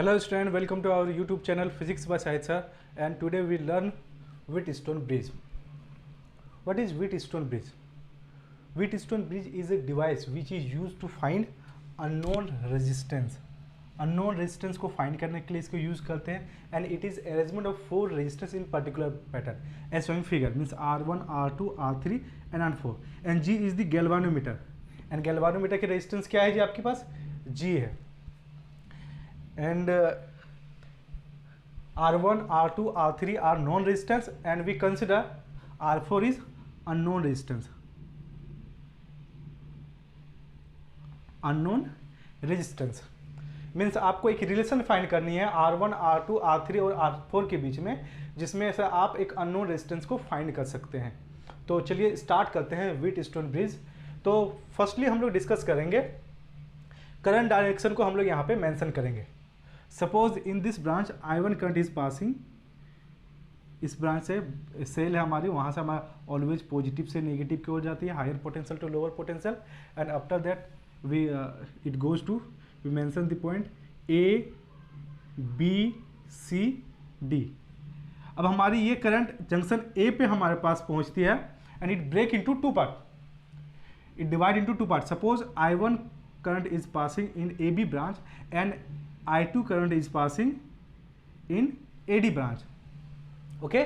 Hello student, welcome to our YouTube channel Physics by Shahid sir, and today we learn Wheatstone bridge. What is Wheatstone bridge? Wheatstone bridge is a device which is used to find unknown resistance. Unknown resistance को find करने के लिए इसको use करते हैं, and it is arrangement of 4 resistors in particular pattern as shown in figure, means R1, R2, R3 and R4, and G is the galvanometer, and galvanometer की resistance क्या है जी आपके पास? G है. And R1, R2, R3 are known resistance, and we consider R4 is unknown resistance. Unknown resistance means आपको एक relation find करनी है R1, R2, R3 और R4 के बीच में, जिसमें से आप एक अननोन रेजिस्टेंस को फाइंड कर सकते हैं. तो चलिए स्टार्ट करते हैं व्हीटस्टोन ब्रिज. तो फर्स्टली हम लोग डिस्कस करेंगे करंट डायरेक्शन को, हम लोग यहाँ पे मेंशन करेंगे. Suppose in this branch I1 current is passing, इस ब्रांच से सेल है हमारी, वहाँ से हमारा ऑलवेज पॉजिटिव से नेगेटिव की ओर जाती है, higher potential to lower potential, and after that we it goes to, we mention the point A, B, C, D. अब हमारी ये करंट जंक्शन A पे हमारे पास पहुँचती है, and it break into two part, it divide into two part. Suppose I1 current is passing in AB branch and I2 current is passing in AD branch. Okay,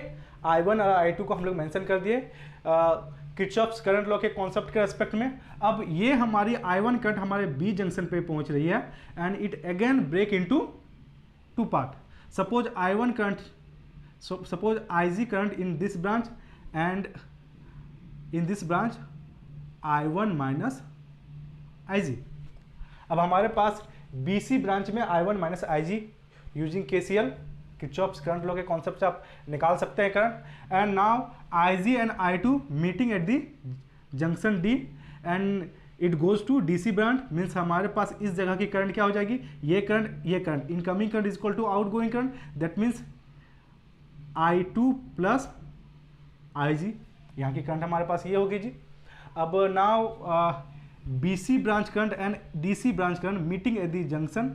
I1 और I2 को हम लोग mention कर दिए Kirchhoff's current law के concept के respect में. अब ये हमारी I1 करंट हमारे B जंक्शन पे पहुंच रही है, and it again break into two part. Suppose I1 current, suppose IG current in this branch, and in this branch I1 minus IG. अब हमारे पास BC ब्रांच में I1 minus IG using KCL, Kirchhoff's current law के concept से आप निकाल सकते हैं current. And now IG and I2 meeting at the junction D, and it goes to DC branch. Means हमारे पास इस जगह की करंट क्या हो जाएगी, ये current incoming current is equal to outgoing current. That means I2 plus IG, यहाँ की करंट हमारे पास ये होगी जी. अब now BC branch current and DC branch current meeting at the junction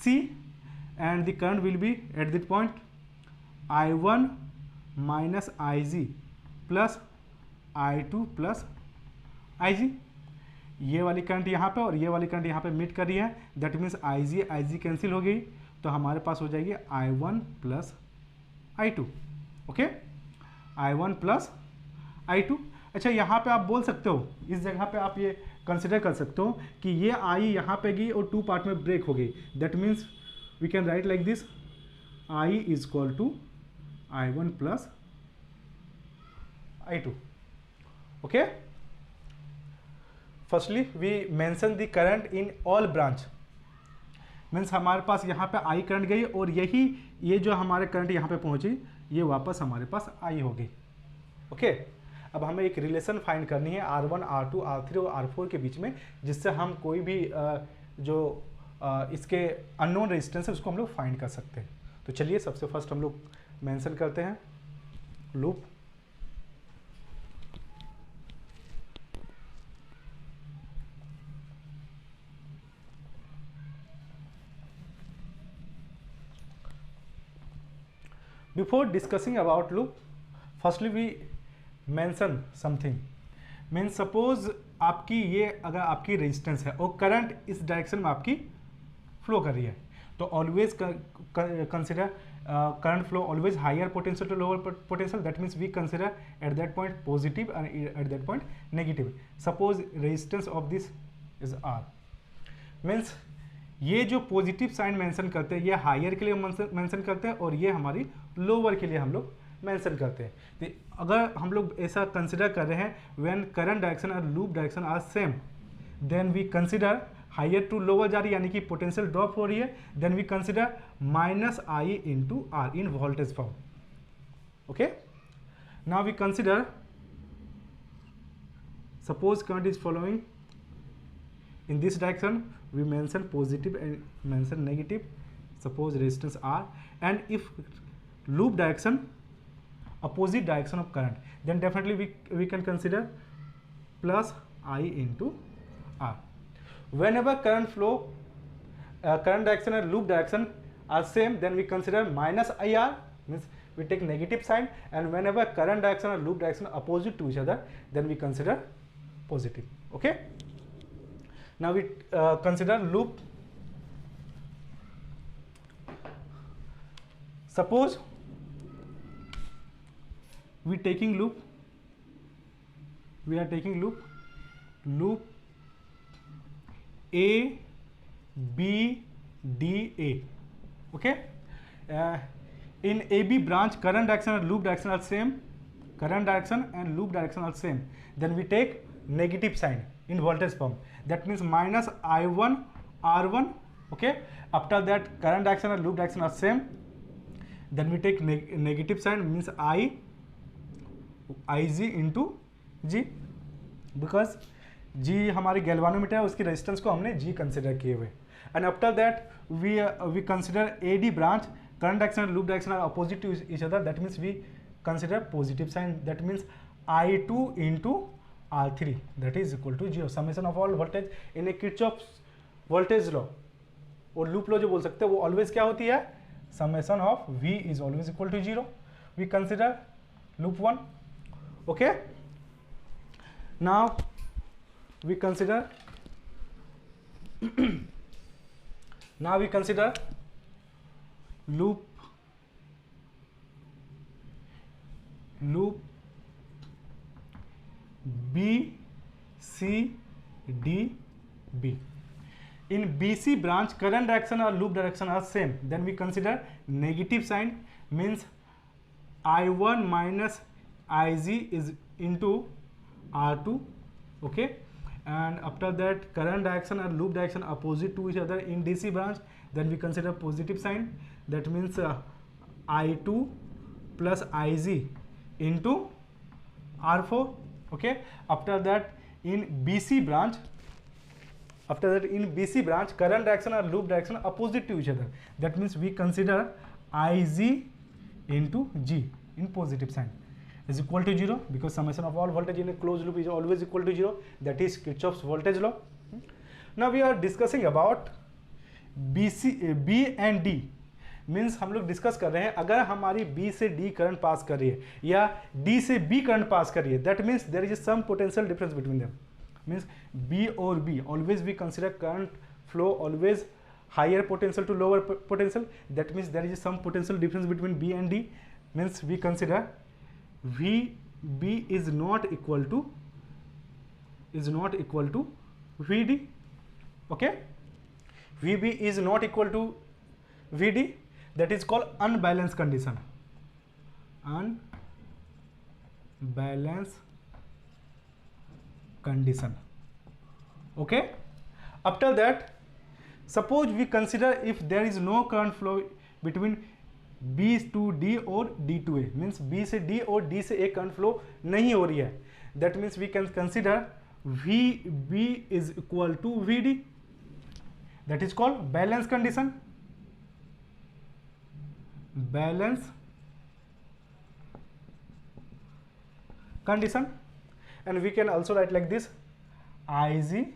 C, and the current will be at that point I1 minus IG plus I2 plus IG. ये वाली current यहाँ पे और ये वाली करंट यहाँ पे मीट कर रही है. दैट मीन्स IG कैंसिल हो गई, तो हमारे पास हो जाएगी I1 plus I2. Okay, I1 plus I2. अच्छा, यहाँ पे आप बोल सकते हो, इस जगह पे आप ये कंसिडर कर सकते हो कि ये आई यहाँ पे गई और टू पार्ट में ब्रेक हो गई. That means we can write like this, I is equal to I1 plus I2. Okay, firstly we mention the current in all branch. Means हमारे पास यहाँ पे आई करंट गई, और यही ये जो हमारे करंट यहाँ पे पहुँची, ये वापस हमारे पास आई हो गई. ओके, अब हमें एक रिलेशन फाइंड करनी है R1, R2, R3 और R4 के बीच में, जिससे हम कोई भी जो इसके अननोन रेजिस्टेंस है उसको हम लोग फाइंड कर सकते हैं. तो चलिए सबसे फर्स्ट हम लोग मेंशन करते हैं loop. Before discussing about loop, firstly we mention something. Means suppose आपकी ये अगर आपकी रेजिस्टेंस है और करंट इस डायरेक्शन में आपकी फ्लो कर रही है, तो always consider current flow always higher potential to lower potential. That means we consider at that point positive and at that point negative. Suppose resistance of this is R. Means ये जो positive sign mention करते हैं, ये higher के लिए mention करते हैं, और ये हमारी लोअर के लिए हम लोग मेंशन करते हैं. तो अगर हम लोग ऐसा कंसिडर कर रहे हैं, व्हेन करंट डायरेक्शन और loop direction are same, then we consider higher to lower जा रही है, यानी कि पोटेंशियल ड्रॉप हो रही है, then we consider minus I into R in voltage form. Okay, now we consider suppose current is following in this direction, we mention positive and mention negative, suppose resistance R, and if loop direction opposite direction of current, then definitely we can consider plus I into R. Whenever current flow current direction and loop direction are same, then we consider minus IR, means we take negative sign, and whenever current direction or loop direction are opposite to each other, then we consider positive. Okay, now we consider loop. Suppose we are taking loop A B D A. Okay, in AB branch current direction and loop direction are same, then we take negative sign in voltage pump, that means minus I1 R1. Okay, after that current direction and loop direction are same, then we take negative sign, means Ig into G, because G हमारी galvanometer है, उसकी resistance को हमने G consider किए हुए. And after that we consider AD branch current direction and loop direction are opposite to each other, that means we consider positive sign, that means I2 into R3, that is equal to 0. Summation of all voltage in a Kirchhoff's voltage law और loop law जो बोल सकते हैं वो always क्या होती है, summation of V is always equal to 0. We consider loop 1. Okay, now we consider loop B C D B. In BC branch current direction or loop direction are same, then we consider negative sign, means I1 minus Ig is into R2. Okay, and after that current direction and loop direction opposite to each other in DC branch, then we consider positive sign, that means I2 plus Ig into R4. Okay, after that in BC branch current direction or loop direction opposite to each other, that means we consider Ig into G in positive sign is equal to 0, because summation of all voltage in a closed loop is always equal to 0, that is Kirchhoff's voltage law. Now we are discussing about B and D, means हम लोग discuss कर रहे हैं अगर हमारी B से D current pass कर रही है या D से B करंट पास कर रही है, that means there is some potential difference between them, means B और B always we consider current flow always higher potential to lower potential, that means there is some potential difference between B and D, means we consider VB is not equal to VD. Okay, VB is not equal to VD, that is called unbalanced condition. Okay, after that suppose we consider if there is no current flow between B to D और D to A, means B से D और D से A current flow नहीं हो रही है, that means we can consider VB is equal to VD, that is called balance condition. And we can also write like this, Ig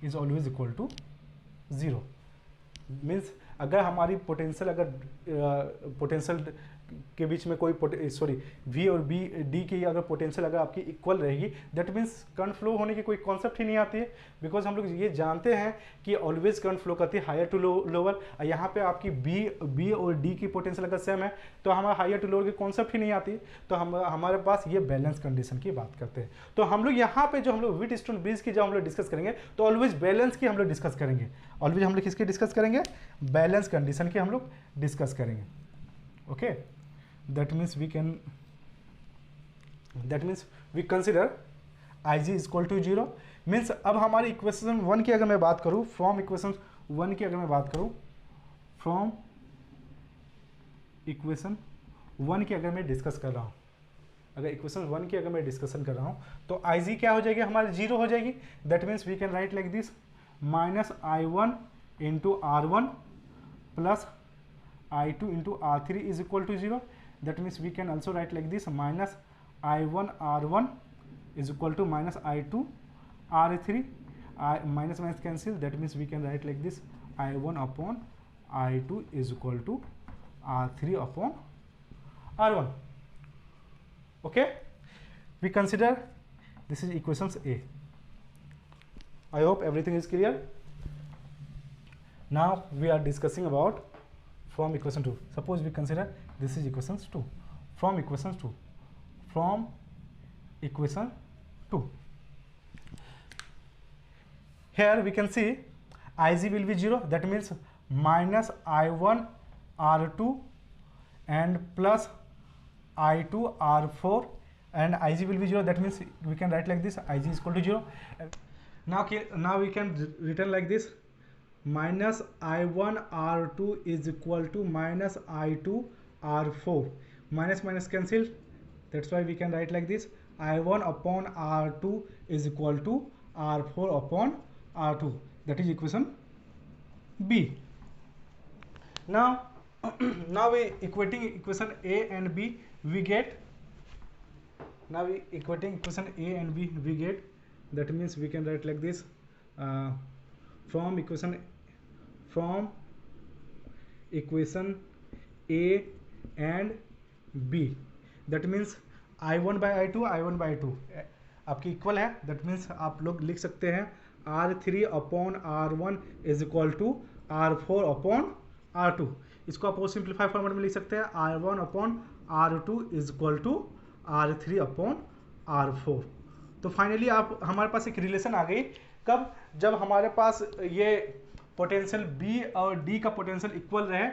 is always equal to 0, means अगर हमारी potential के बीच में कोई V और D की अगर potential अगर आपकी इक्वल रहेगी, दैट मीन्स करंट फ्लो होने की कोई कॉन्सेप्ट ही नहीं आती है, बिकॉज हम लोग ये जानते हैं कि ऑलवेज करंट फ्लो करती है हायर टू लोअर. यहाँ पे आपकी B और D की पोटेंशियल अगर सेम है तो हमारा हायर टू लोअर की कॉन्सेप्ट ही नहीं आती, तो हमारे पास ये बैलेंस कंडीशन की बात करते हैं. तो हम लोग यहाँ पे जो हम लोग व्हीटस्टोन ब्रिज की जो हम लोग डिस्कस करेंगे तो ऑलवेज बैलेंस की हम लोग डिस्कस करेंगे, ऑलवेज हम लोग किसकी डिस्कस करेंगे, बैलेंस कंडीशन की हम लोग डिस्कस करेंगे. Okay, that means we consider Ig is equal to 0, means अब हमारी इक्वेशन 1 की अगर मैं बात करूँ, फ्रॉम इक्वेशन 1 की अगर मैं बात करूँ, फ्रॉम इक्वेशन 1 की अगर मैं डिस्कस कर रहा हूँ, अगर इक्वेशन 1 की अगर मैं डिस्कशन कर रहा हूँ तो Ig क्या हो जाएगी, हमारी 0 हो जाएगी. That means we can write like this, minus I1 into R1 plus I2 into R3 is equal to 0. That means we can also write like this, minus I1 R1 is equal to minus I2 R3. Minus minus cancel, that means we can write like this, I1 upon I2 is equal to R3 upon R1. Okay, we consider this is equations A. I hope everything is clear. Now we are discussing about from equation 2. Suppose we consider this is equations 2. From equation 2. From equation 2. Here we can see Ig will be 0. That means minus I1 R2 and plus I2 R4, and Ig will be 0. That means we can write like this, Ig is equal to 0. Now we can written like this, minus I1 R2 is equal to minus I2 R4. Minus minus cancel. That's why we can write like this, I1 upon R2 is equal to R4 upon R2. That is equation B. Now now we equating equation A and B, we get, now we equating equation A and B, we get, that means we can write like this, from equation A and B, that means I1 by I2 I1 by I2 आपकी equal है. That means आप लोग लिख सकते हैं R3 upon R1 is equal to R4 upon R2. इसको आप और सिंप्लीफाई फॉर्मेट में लिख सकते हैं, R1 upon R2 is equal to R3 upon R4. तो फाइनली आप हमारे पास एक रिलेशन आ गई. कब? जब हमारे पास ये पोटेंशियल B और D का पोटेंशियल इक्वल रहे,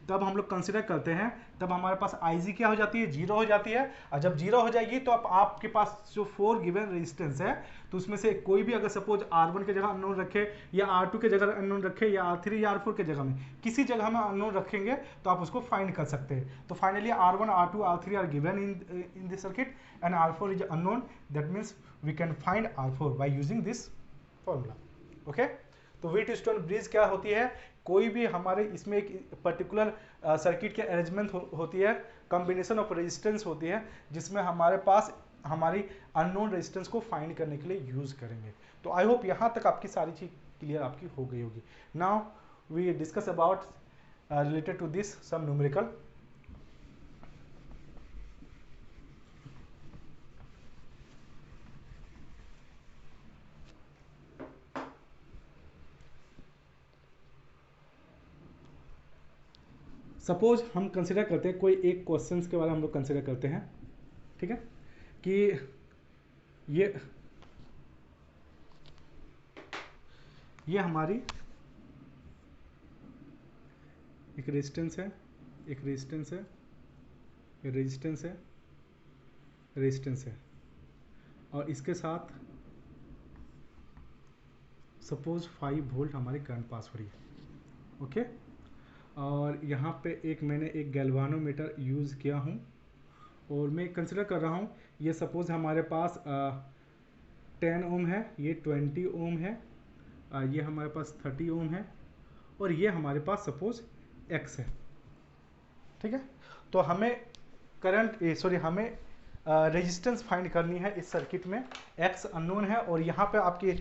तब हम लोग कंसिडर करते हैं, तब हमारे पास Ig क्या हो जाती है, 0 हो जाती है. और जब 0 हो जाएगी तो अब आपके पास जो 4 गिवन रेजिस्टेंस है, तो उसमें से कोई भी अगर सपोज R1 के जगह अननोन रखे, या R2 के जगह अननोन रखे, या R3 या R4 के जगह में किसी जगह में अननोन रखेंगे तो आप उसको फाइंड कर सकते हैं. तो finally R1 R2 R3 are given in this circuit and R4 is unknown. That means we can find R4 by using this formula. Okay, तो व्हीटस्टोन ब्रिज क्या होती है? कोई भी हमारे इसमें एक पर्टिकुलर सर्किट की अरेंजमेंट होती है, कॉम्बिनेशन ऑफ रेजिस्टेंस होती है, जिसमें हमारे पास हमारी अननोन रेजिस्टेंस को फाइंड करने के लिए यूज करेंगे. तो आई होप यहाँ तक आपकी सारी चीज क्लियर आपकी हो गई होगी. Now we discuss about related to this some numerical. Suppose हम कंसिडर करते हैं, कोई एक क्वेश्चंस के बारे में हम लोग कंसिडर करते हैं, ठीक है, कि ये हमारी एक रेजिस्टेंस है, एक रेजिस्टेंस है, रेजिस्टेंस है, रेजिस्टेंस है, और इसके साथ सपोज 5 वोल्ट हमारी करंट पास हो रही है. ओके, और यहाँ पे मैंने एक गैल्वानोमीटर यूज़ किया हूँ, और मैं कंसिडर कर रहा हूँ, ये सपोज हमारे पास 10 ओम है, ये 20 ओम है, ये हमारे पास 30 ओम है, और ये हमारे पास सपोज X है. ठीक है, तो हमें हमें रेजिस्टेंस फाइंड करनी है इस सर्किट में. X अननोन है, और यहाँ पे आपके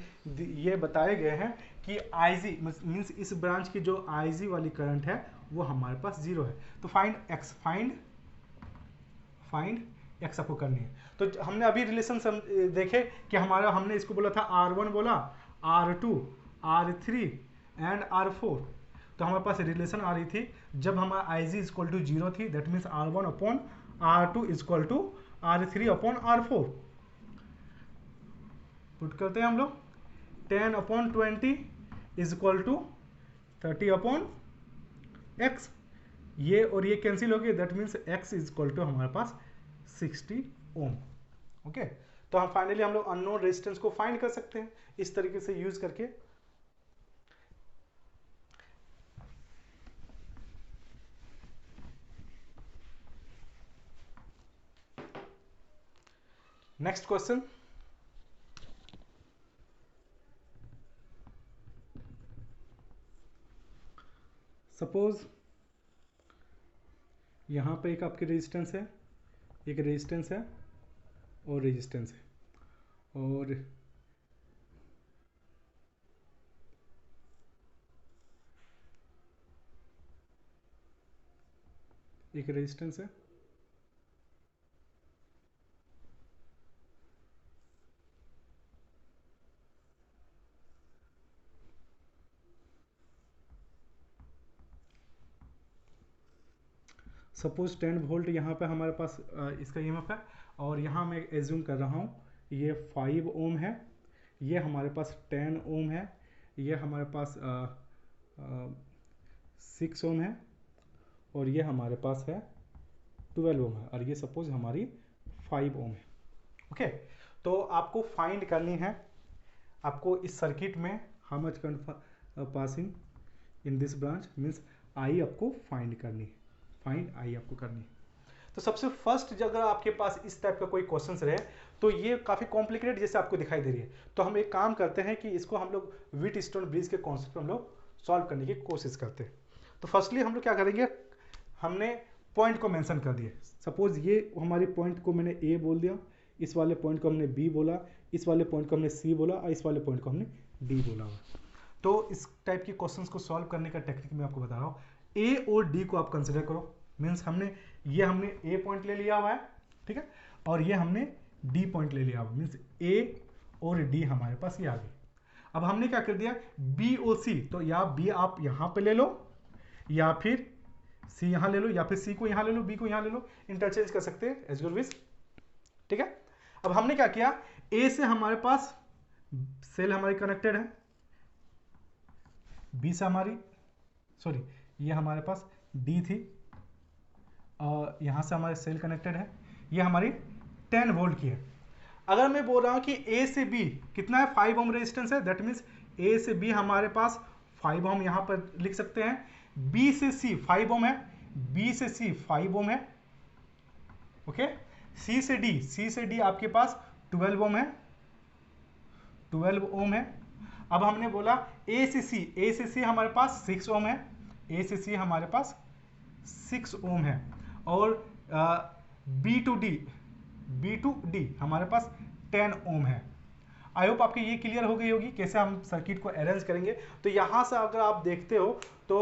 ये बताए गए हैं कि Ig मीन्स इस ब्रांच की जो Ig वाली करंट है वो हमारे पास 0 है. तो फाइंड X आपको करनी है. तो हमने अभी रिलेशन देखे कि हमने इसको बोला था R1 बोला, R2, R3 एंड R4. तो हमारे पास रिलेशन आ रही थी जब हमारा Ig इक्वल टू 0 थी. That means R1 upon R2 equal to R3 upon R4. Put करते हैं हम लोग, 10 upon 20 is equal to 30 upon X. ये और ये कैंसिल हो गए. That means X is equal to हमारे पास 60 ओम. ओके, तो हम फाइनली हम लोग अननोन रेजिस्टेंस को फाइंड कर सकते हैं इस तरीके से यूज करके. Next question. सपोज यहाँ पे एक आपकी रेजिस्टेंस है, एक रेजिस्टेंस है, और रेजिस्टेंस है, और एक रेजिस्टेंस है, सपोज 10 वोल्ट यहाँ पे हमारे पास इसका ईएमएफ है, और यहाँ मैं एज्यूम कर रहा हूँ ये 5 ओम है, ये हमारे पास 10 ओम है, ये हमारे पास 6 ओम है, और ये हमारे पास है 12 ओम है, और ये सपोज हमारी 5 ओम है। ओके, तो आपको फाइंड करनी है, आपको इस सर्किट में how much current passing in this branch means I आपको फाइंड करनी है, फाइंड आई आपको करनी है। तो सबसे फर्स्ट अगर आपके पास इस टाइप का कोई क्वेश्चन रहे तो ये काफ़ी कॉम्प्लिकेटेड जैसे आपको दिखाई दे रही है, तो हम एक काम करते हैं कि इसको हम लोग व्हीटस्टोन ब्रिज के कॉन्सेप्ट में हम लोग सॉल्व करने की कोशिश करते हैं। तो फर्स्टली हम लोग क्या करेंगे, हमने पॉइंट को मेंशन कर दिए, सपोज ये हमारे पॉइंट को मैंने ए बोल दिया, इस वाले पॉइंट को हमने बी बोला, इस वाले पॉइंट को हमने सी बोला, और इस वाले पॉइंट को हमने डी बोला हुआ। तो इस टाइप के क्वेश्चंस को सॉल्व करने का टेक्निक मैं आपको बता रहा हूँ। ए और डी को आप कंसिडर करो, मीन्स हमने ए पॉइंट ले लिया हुआ है, ठीक है, और ये हमने डी पॉइंट ले लिया हुआ, मीन्स ए और डी हमारे पास ये आ गई। अब हमने क्या कर दिया, बी और सी, तो या बी आप यहाँ पे ले लो, या फिर सी यहाँ ले लो, या फिर सी को यहाँ ले लो, बी को यहाँ ले लो, इंटरचेंज कर सकते हैं एज योर विश, ठीक है। अब हमने क्या किया, ए से हमारे पास सेल हमारी कनेक्टेड है, बी से हमारी ये हमारे पास डी थी, और यहां से हमारे सेल कनेक्टेड है, ये हमारी 10 वोल्ट की है। अगर मैं बोल रहा हूं कि ए से बी कितना है, 5 ओम रेजिस्टेंस है, दैट मीन्स ए से बी हमारे पास 5 ओम यहां पर लिख सकते हैं, बी से सी 5 ओम है, बी से सी 5 ओम है, ओके, सी से डी आपके पास 12 ओम है, 12 ओम है। अब हमने बोला ए से सी हमारे पास 6 ओम है, ए से सी हमारे पास 6 ओम है, और बी टू डी हमारे पास 10 ओम है। आई होप आपकी ये क्लियर हो गई होगी कैसे हम सर्किट को अरेंज करेंगे। तो यहाँ से अगर आप देखते हो तो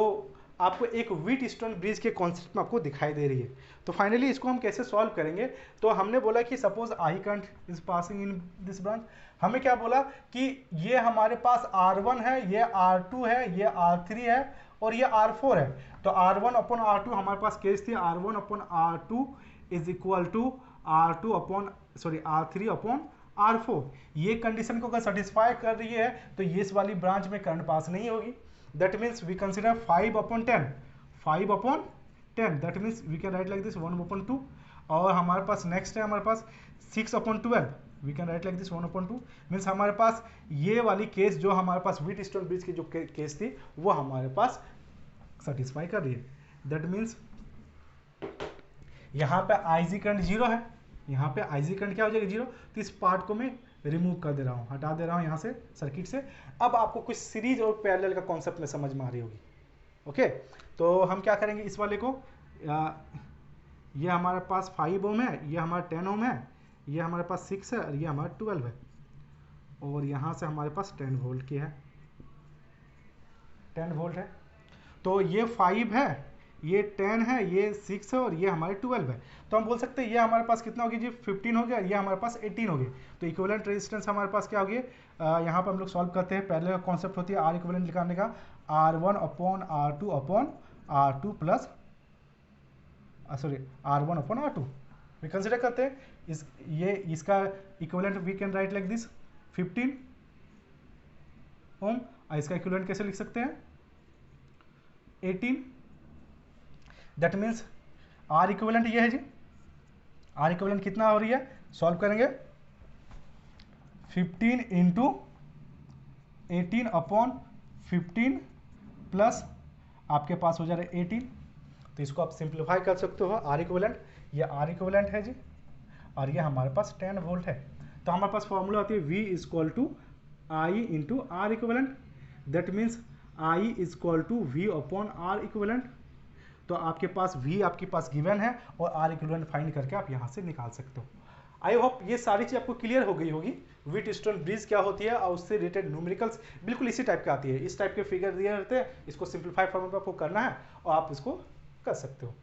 आपको एक व्हीटस्टोन ब्रिज के कॉन्सेप्ट में आपको दिखाई दे रही है। तो फाइनली इसको हम कैसे सॉल्व करेंगे, तो हमने बोला कि suppose I current is passing in this branch, हमें क्या बोला कि ये हमारे पास R1 है, ये R2 है, ये R3 है, और ये R4 है। तो R1 अपॉन R2 हमारे पास केस थी, R1 upon R2 is equal to R3 upon R4। ये कंडीशन को अगर सेटिस्फाई कर रही है तो ये इस वाली ब्रांच में करंट पास नहीं होगी। That means we consider 5 upon 10, that means we can write like this 1 upon 2। और हमारे पास नेक्स्ट है हमारे पास 6 upon 12, we can write like this 1 upon 2। Means हमारे पास ये वाली केस जो हमारे पास व्हीटस्टोन ब्रिज की जो केस थी वो हमारे पास सेटिस्फाई कर रही है। दैट मीन्स यहाँ पे आईजी करंट 0 है, यहाँ पे आईजी करंट क्या हो जाएगा 0। तो इस पार्ट को मैं रिमूव कर दे रहा हूँ, हटा दे रहा हूँ यहाँ से सर्किट से। अब आपको कुछ सीरीज और पैरेलल का कॉन्सेप्ट में समझ में आ रही होगी। ओके, तो हम क्या करेंगे, इस वाले को ये हमारे पास 5 ओम है, ये हमारा 10 ओम है, ये हमारे पास 6 है, और ये हमारा 12 है, और यहाँ से हमारे पास 10 वोल्ट की है, 10 वोल्ट है। तो ये 5 है, ये 10 है, ये 6 है, और ये हमारे 12 है। तो हम बोल सकते हैं ये हमारे पास कितना हो गया जी, 15 हो गया, ये हमारे पास 18 हो गया। तो इक्विवेलेंट रेजिस्टेंस हमारे पास क्या हो गया, यहाँ पर हम लोग सॉल्व करते हैं, पहले का कॉन्सेप्ट होती है आर इक्विवेलेंट निकालने का, R1 upon R2 plus R1 upon R2 we consider करते हैं। इसका equivalent we can write like this 15 ohm, इसका इक्विवेलेंट कैसे लिख सकते हैं 18। दैट मीन्स आर इक्विवेलेंट ये है जी, आर इक्विवेलेंट कितना हो रही है, सॉल्व करेंगे 15 इंटू 18 अपॉन 15 प्लस आपके पास हो जा रहा है 18। तो इसको आप सिंप्लीफाई कर सकते हो, आर इक्विवेलेंट, ये आर इक्विवेलेंट है जी, और ये हमारे पास 10 वोल्ट है। तो हमारे पास फॉर्मूला होती है V equal to I into R equivalent. That means I equal to V upon R equivalent. तो आपके पास V आपके पास गिवन है, और आर इक्विवेलेंट फाइंड करके आप यहाँ से निकाल सकते हो। आई होप ये सारी चीज़ आपको क्लियर हो गई होगी। व्हीटस्टोन ब्रिज क्या होती है और उससे रिलेटेड न्यूमेरिकल्स बिल्कुल इसी टाइप का आती है, इस टाइप के फिगर दिए रहते हैं, इसको सिंप्लीफाई फॉर्म में आपको करना है और आप इसको कर सकते हो।